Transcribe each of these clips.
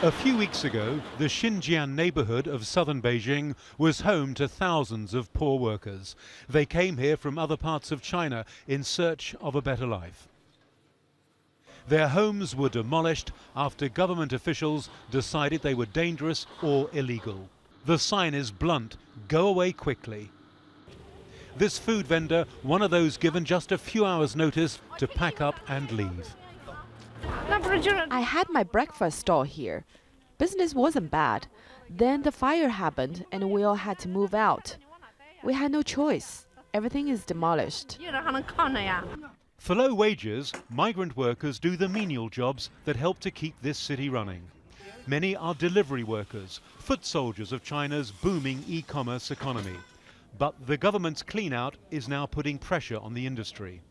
A few weeks ago, the Xinjiang neighborhood of southern Beijing was home to thousands of poor workers. They came here from other parts of China in search of a better life. Their homes were demolished after government officials decided they were dangerous or illegal. The sign is blunt: go away quickly. This food vendor, one of those given just a few hours' notice to pack up and leave. I had my breakfast stall here. Business wasn't bad. Then the fire happened and we all had to move out. We had no choice. Everything is demolished. For low wages, migrant workers do the menial jobs that help to keep this city running. Many are delivery workers, foot soldiers of China's booming e-commerce economy. But the government's clean-out is now putting pressure on the industry.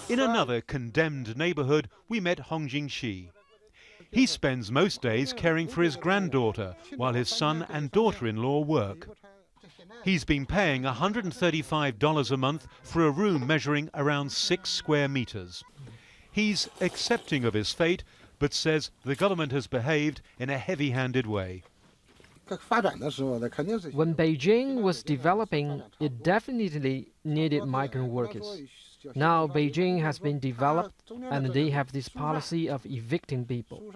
In another condemned neighborhood, we met JINXI. He spends most days caring for his granddaughter while his son and daughter-in-law work. He's been paying $135 a month for a room measuring around 6 square meters. He's accepting of his fate, but says the government has behaved in a heavy-handed way. When Beijing was developing, it definitely needed migrant workers. Now Beijing has been developed and they have this policy of evicting people.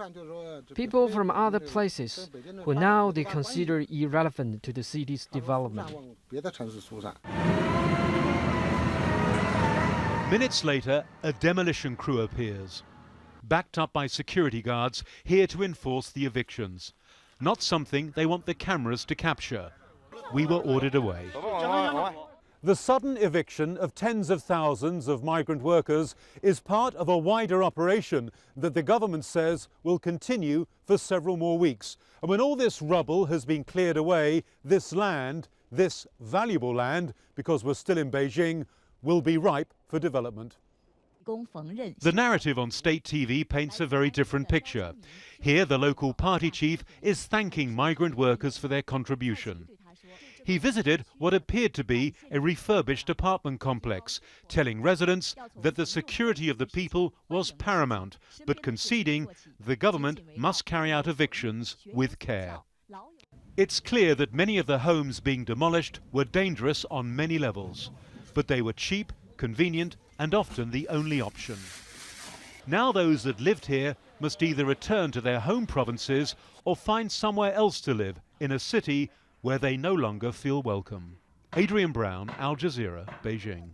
People from other places who now they consider irrelevant to the city's development. Minutes later, a demolition crew appears, backed up by security guards here to enforce the evictions. Not something they want the cameras to capture. We were ordered away. The sudden eviction of tens of thousands of migrant workers is part of a wider operation that the government says will continue for several more weeks. And when all this rubble has been cleared away, this land, this valuable land, because we're still in Beijing, will be ripe for development. The narrative on state TV paints a very different picture. Here, the local party chief is thanking migrant workers for their contribution. He visited what appeared to be a refurbished apartment complex, telling residents that the security of the people was paramount, but conceding the government must carry out evictions with care. It's clear that many of the homes being demolished were dangerous on many levels, but they were cheap, convenient, and often the only option. Now those that lived here must either return to their home provinces or find somewhere else to live in a city where they no longer feel welcome. Adrian, Al Jazeera, Beijing.